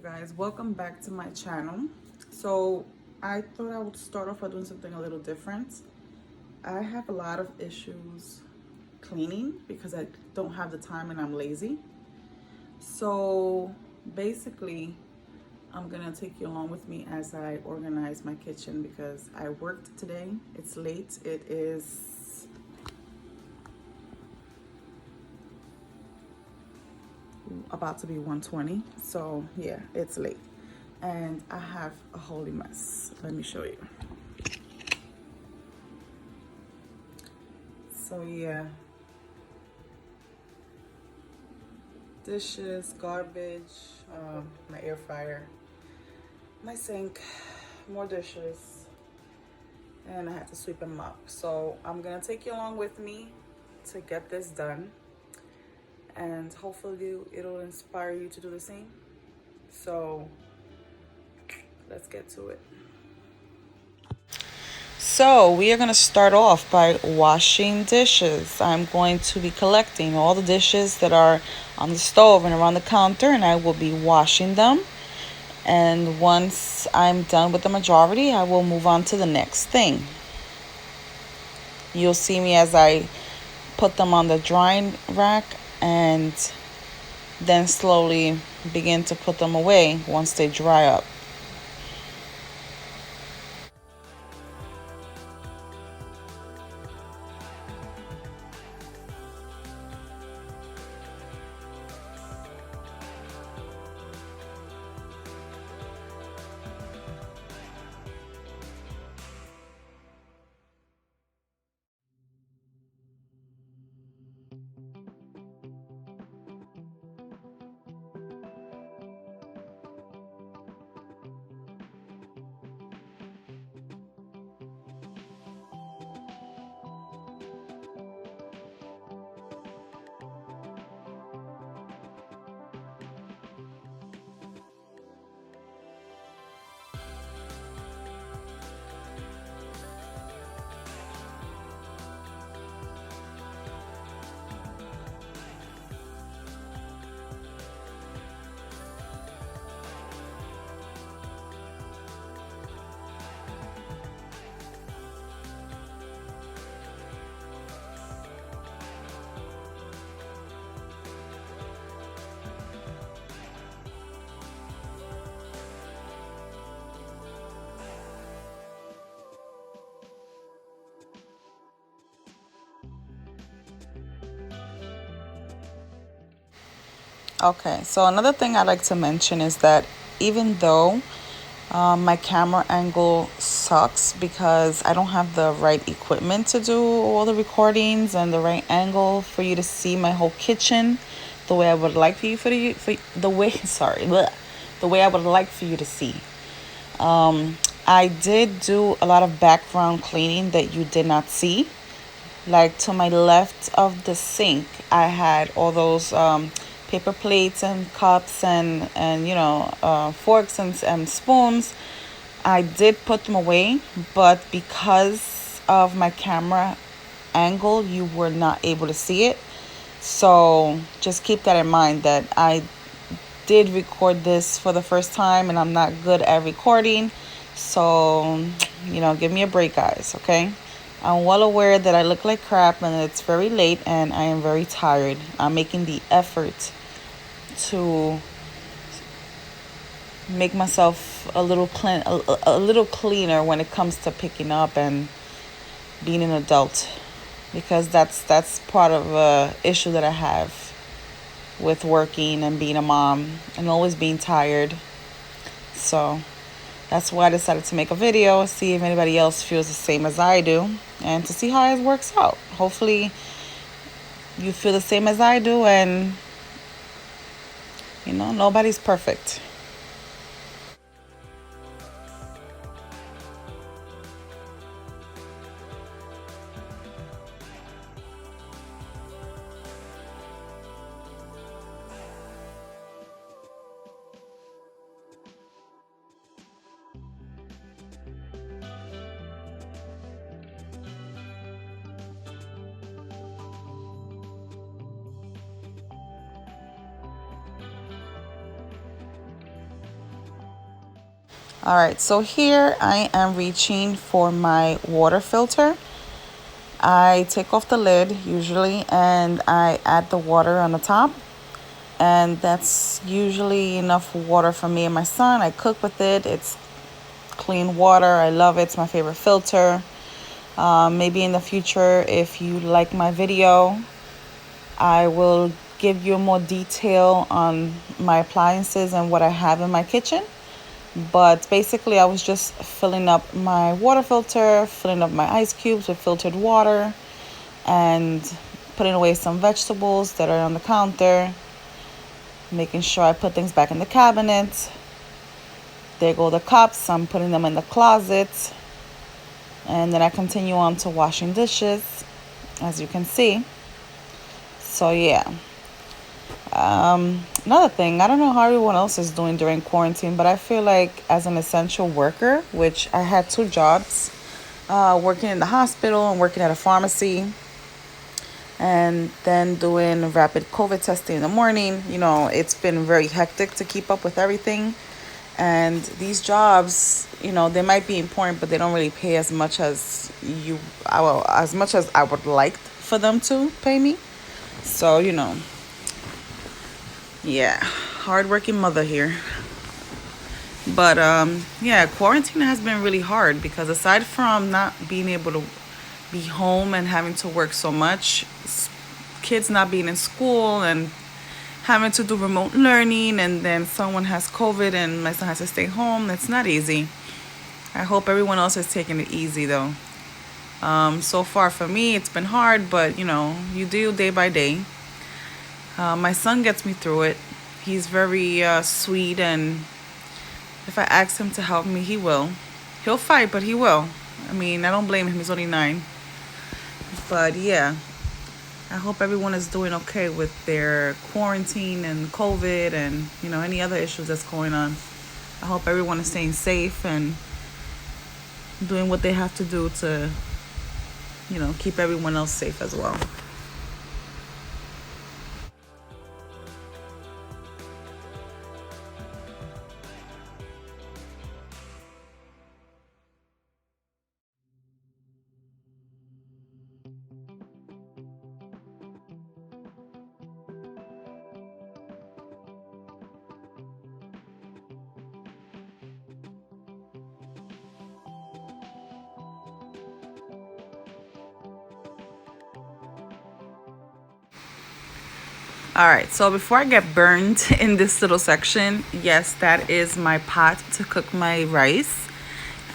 guys, welcome back to my channel. So I thought I would start off by doing something a little different. I have a lot of issues cleaning because I don't have the time and I'm lazy. So basically, I'm gonna take you along with me as I organize my kitchen because I worked today. It's late. It is about to be 1:20. So yeah, it's late. And I have a holy mess. Let me show you. So yeah, dishes, garbage, my air fryer, my sink, more dishes, and I have to sweep them up. So I'm gonna take you along with me to get this done, and hopefully it'll inspire you to do the same. So let's get to it. So we are going to start off by washing dishes. I'm going to be collecting all the dishes that are on the stove and around the counter, and I will be washing them. And once I'm done with the majority, I will move on to the next thing. You'll see me as I put them on the drying rack and then slowly begin to put them away once they dry up. Okay, so another thing I'd like to mention is that even though my camera angle sucks because I don't have the right equipment to do all the recordings and the right angle for you to see my whole kitchen the way I would like for the way sorry bleh, the way I would like for you to see. I did do a lot of background cleaning that you did not see. Like to my left of the sink, I had all those paper plates and cups and forks and spoons. I did put them away, but because of my camera angle, you were not able to see it. So just keep that in mind that I did record this for the first time and I'm not good at recording. So, give me a break, guys, okay? I'm well aware that I look like crap and it's very late and I am very tired. I'm making the effort to make myself a little cleaner when it comes to picking up and being an adult, because that's part of a issue that I have with working and being a mom and always being tired. So that's why I decided to make a video, see if anybody else feels the same as I do, and to see how it works out. Hopefully you feel the same as I do, and nobody's perfect. All right, so here I am reaching for my water filter. I take off the lid usually and I add the water on the top. And that's usually enough water for me and my son. I cook with it. It's clean water. I love it. It's my favorite filter. Maybe in the future, if you like my video, I will give you more detail on my appliances and what I have in my kitchen. But basically, I was just filling up my water filter, filling up my ice cubes with filtered water, and putting away some vegetables that are on the counter, making sure I put things back in the cabinet. There go the cups. I'm putting them in the closet. And then I continue on to washing dishes, as you can see. So yeah. Another thing, I don't know how everyone else is doing during quarantine, but I feel like as an essential worker, which I had two jobs, working in the hospital and working at a pharmacy, and then doing rapid COVID testing in the morning. It's been very hectic to keep up with everything. And these jobs, they might be important, but they don't really pay as much as as much as I would like for them to pay me. So, yeah, hardworking mother here. But yeah, quarantine has been really hard because aside from not being able to be home and having to work so much, kids not being in school and having to do remote learning, and then someone has COVID and my son has to stay home. It's not easy. I hope everyone else is taking it easy though. So far for me, it's been hard, but you do day by day. My son gets me through it. He's very sweet, and if I ask him to help me, he will. He'll fight, but he will. I mean, I don't blame him. He's only 9. But yeah, I hope everyone is doing okay with their quarantine and COVID and, any other issues that's going on. I hope everyone is staying safe and doing what they have to do to, keep everyone else safe as well. All right, so before I get burned in this little section, yes, that is my pot to cook my rice.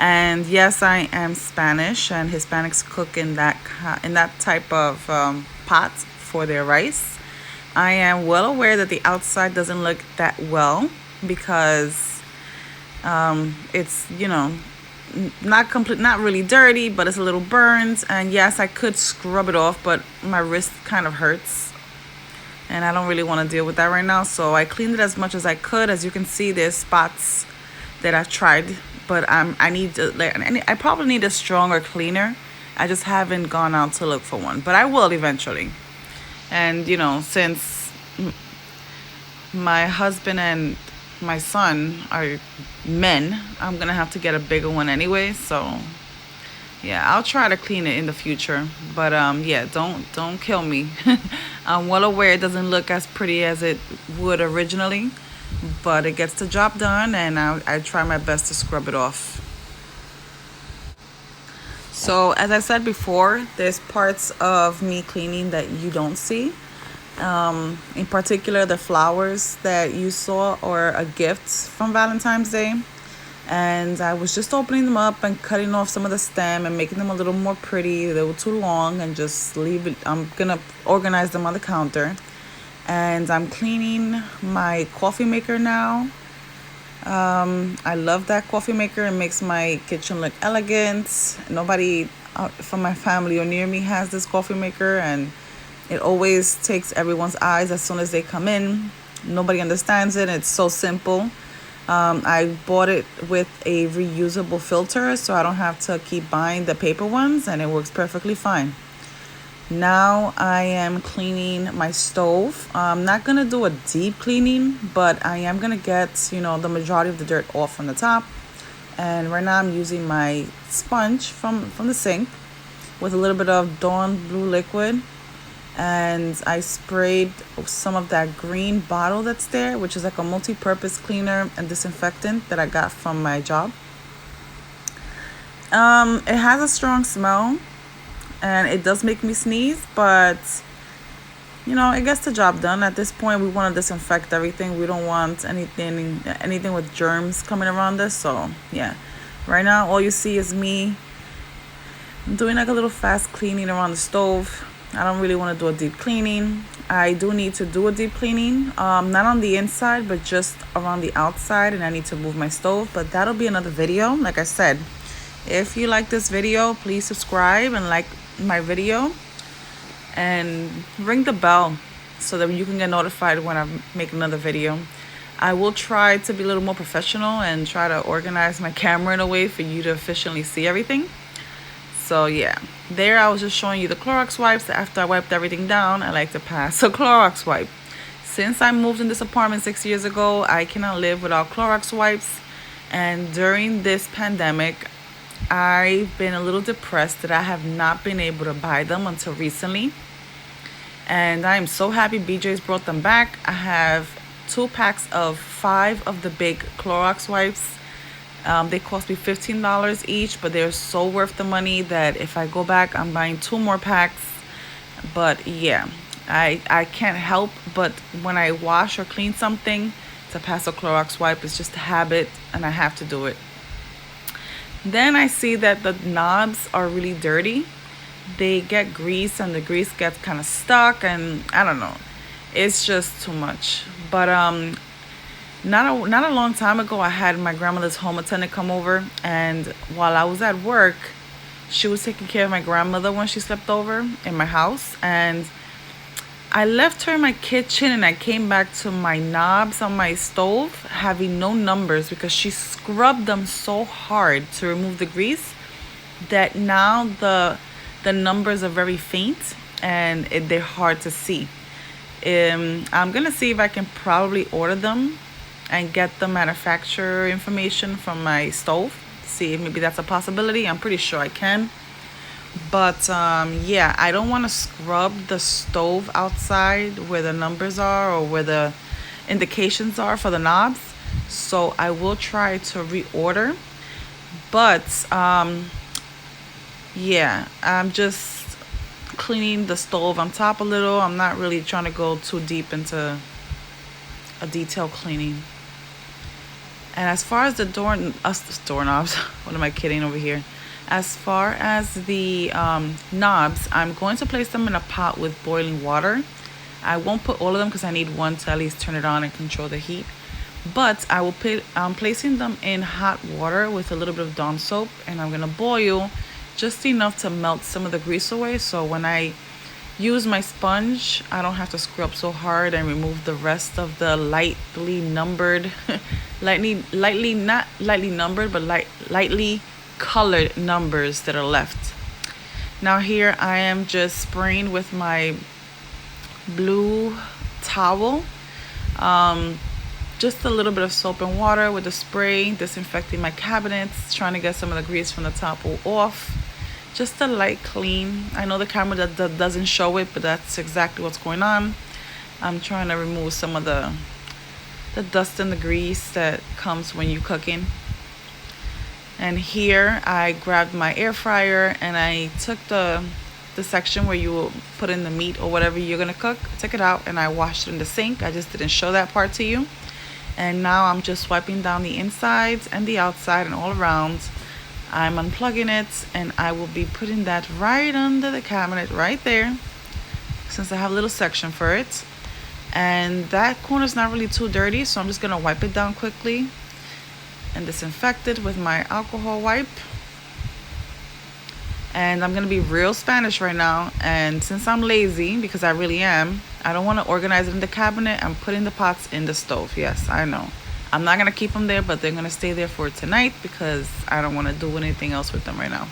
And yes, I am Spanish, and Hispanics cook in that type of pot for their rice. I am well aware that the outside doesn't look that well because it's not really dirty, but it's a little burnt. And yes, I could scrub it off, but my wrist kind of hurts and I don't really want to deal with that right now. So I cleaned it as much as I could. As you can see, there's spots that I've tried, but I probably need a stronger cleaner. I just haven't gone out to look for one, but I will eventually. And since my husband and my son are men, I'm gonna have to get a bigger one anyway. So yeah, I'll try to clean it in the future, but yeah, don't kill me. I'm well aware it doesn't look as pretty as it would originally, but it gets the job done, and I try my best to scrub it off. So as I said before, there's parts of me cleaning that you don't see. In particular, the flowers that you saw are a gift from Valentine's Day. And I was just opening them up and cutting off some of the stem and making them a little more pretty. They were too long, and just leave it. I'm gonna organize them on the counter. And I'm cleaning my coffee maker now. I love that coffee maker. It makes my kitchen look elegant. Nobody from my family or near me has this coffee maker, and it always takes everyone's eyes as soon as they come in. Nobody understands it. It's so simple. I bought it with a reusable filter, so I don't have to keep buying the paper ones, and it works perfectly fine. Now I am cleaning my stove. I'm not going to do a deep cleaning, but I am going to get, the majority of the dirt off from the top. And right now I'm using my sponge from the sink with a little bit of Dawn Blue liquid. And I sprayed some of that green bottle that's there, which is like a multi-purpose cleaner and disinfectant that I got from my job. It has a strong smell and it does make me sneeze, but it gets the job done. At this point, we want to disinfect everything. We don't want anything with germs coming around us. So yeah, right now all you see is me doing like a little fast cleaning around the stove. I don't really want to do a deep cleaning. I do need to do a deep cleaning, not on the inside, but just around the outside, and I need to move my stove. But that'll be another video. Like I said, if you like this video, please subscribe and like my video and ring the bell so that you can get notified when I make another video. I will try to be a little more professional and try to organize my camera in a way for you to efficiently see everything. So yeah, there I was just showing you the Clorox wipes. After I wiped everything down, I like to pass a Clorox wipe. Since I moved in this apartment 6 years ago, I cannot live without Clorox wipes. And during this pandemic, I've been a little depressed that I have not been able to buy them until recently. And I am so happy BJ's brought them back. I have 2 packs of 5 of the big Clorox wipes. They cost me $15 each, but they're so worth the money that if I go back, I'm buying 2 more packs. But yeah, I can't help but when I wash or clean something to pass a Clorox wipe. It's just a habit and I have to do it. Then I see that the knobs are really dirty. They get grease and the grease gets kind of stuck, and I don't know. It's just too much. But not a long time ago, I had my grandmother's home attendant come over, and while I was at work, she was taking care of my grandmother when she slept over in my house, and I left her in my kitchen and I came back to my knobs on my stove having no numbers because she scrubbed them so hard to remove the grease that now the numbers are very faint and they're hard to see. I'm gonna see if I can probably order them and get the manufacturer information from my stove. See if maybe that's a possibility. I'm pretty sure I can. But yeah, I don't want to scrub the stove outside where the numbers are or where the indications are for the knobs. So I will try to reorder. But yeah, I'm just cleaning the stove on top a little. I'm not really trying to go too deep into a detailed cleaning. And as far as the doorknobs, what am I kidding over here? As far as the knobs, I'm going to place them in a pot with boiling water. I won't put all of them because I need one to at least turn it on and control the heat. But I will put, I'm placing them in hot water with a little bit of Dawn soap, and I'm gonna boil just enough to melt some of the grease away. So when I use my sponge, I don't have to scrub so hard and remove the rest of the lightly numbered, not lightly numbered, but lightly colored numbers that are left. Now here I am just spraying with my blue towel, just a little bit of soap and water with the spray, disinfecting my cabinets, trying to get some of the grease from the top off. Just a light clean. I know the camera that doesn't show it, but that's exactly what's going on. I'm trying to remove some of the dust and the grease that comes when you're cooking. And here I grabbed my air fryer and I took the section where you will put in the meat or whatever you're gonna cook, took it out and I washed it in the sink. I just didn't show that part to you. And now I'm just wiping down the insides and the outside and all around. I'm unplugging it and I will be putting that right under the cabinet right there, since I have a little section for it. And that corner's not really too dirty, so I'm just gonna wipe it down quickly and disinfect it with my alcohol wipe. And I'm gonna be real Spanish right now, and since I'm lazy, because I really am, I don't want to organize it in the cabinet. I'm putting the pots in the stove. Yes, I know, I'm not gonna keep them there, but they're gonna stay there for tonight because I don't want to do anything else with them right now.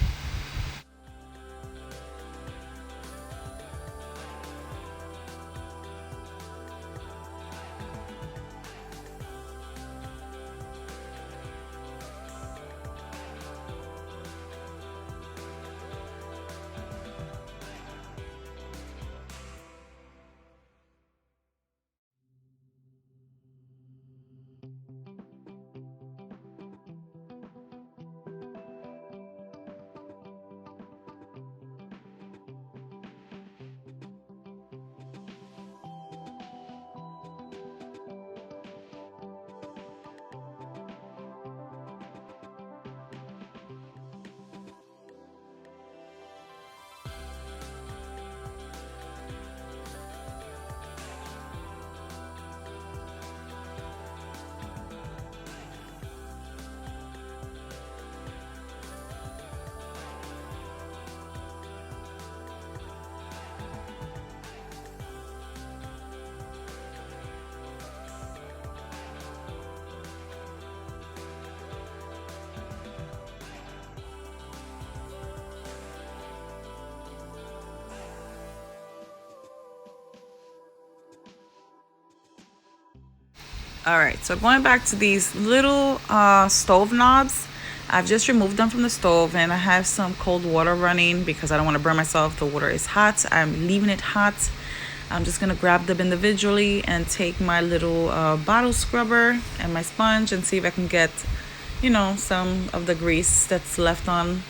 All right, so going back to these little stove knobs, I've just removed them from the stove, and I have some cold water running because I don't want to burn myself. The water is hot. I'm leaving it hot. I'm just gonna grab them individually and take my little bottle scrubber and my sponge and see if I can get, you know, some of the grease that's left on.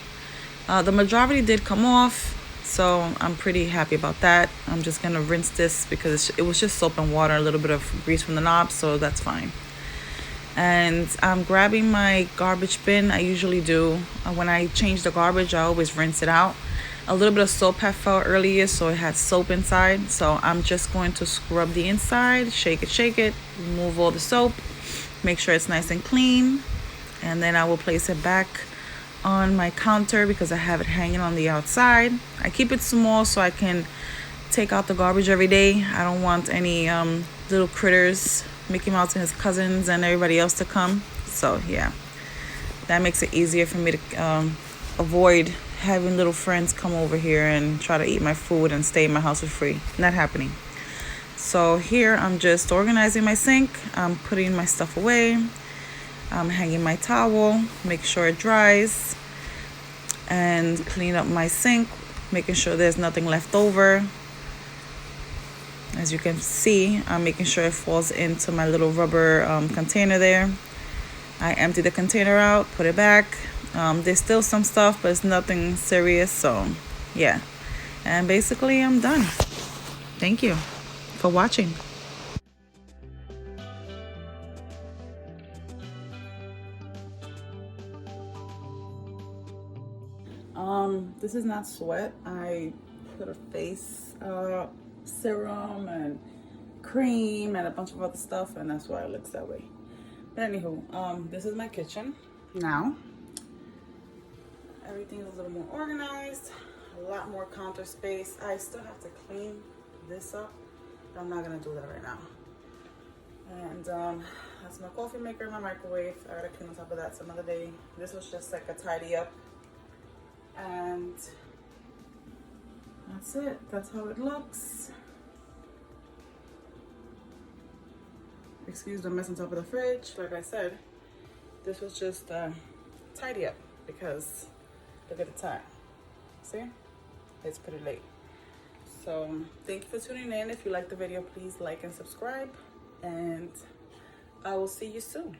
The majority did come off, so I'm pretty happy about that. I'm just gonna rinse this because it was just soap and water, a little bit of grease from the knob, so that's fine. And I'm grabbing my garbage bin. I usually do. When I change the garbage, I always rinse it out. A little bit of soap had fell earlier, so it had soap inside. So I'm just going to scrub the inside, shake it, remove all the soap, make sure it's nice and clean. And then I will place it back on my counter because I have it hanging on the outside. I keep it small so I can take out the garbage every day. I don't want any little critters, Mickey Mouse and his cousins and everybody else to come. So yeah, that makes it easier for me to avoid having little friends come over here and try to eat my food and stay in my house for free. Not happening. So here I'm just organizing my sink. I'm putting my stuff away. I'm hanging my towel, make sure it dries, and clean up my sink, making sure there's nothing left over. As you can see, I'm making sure it falls into my little rubber container there. I empty the container out, put it back. There's still some stuff, but it's nothing serious, so yeah. And basically I'm done. Thank you for watching. This is not sweat. I put a face serum and cream and a bunch of other stuff, and that's why it looks that way. But anywho, this is my kitchen now. Everything is a little more organized, a lot more counter space. I still have to clean this up, but I'm not gonna do that right now. And that's my coffee maker, my microwave. I gotta clean on top of that some other day. This was just like a tidy up. And that's it. That's how it looks. Excuse the mess on top of the fridge. Like I said, this was just tidy up because look at the time. See? It's pretty late. So thank you for tuning in. If you like the video, please like and subscribe. And I will see you soon.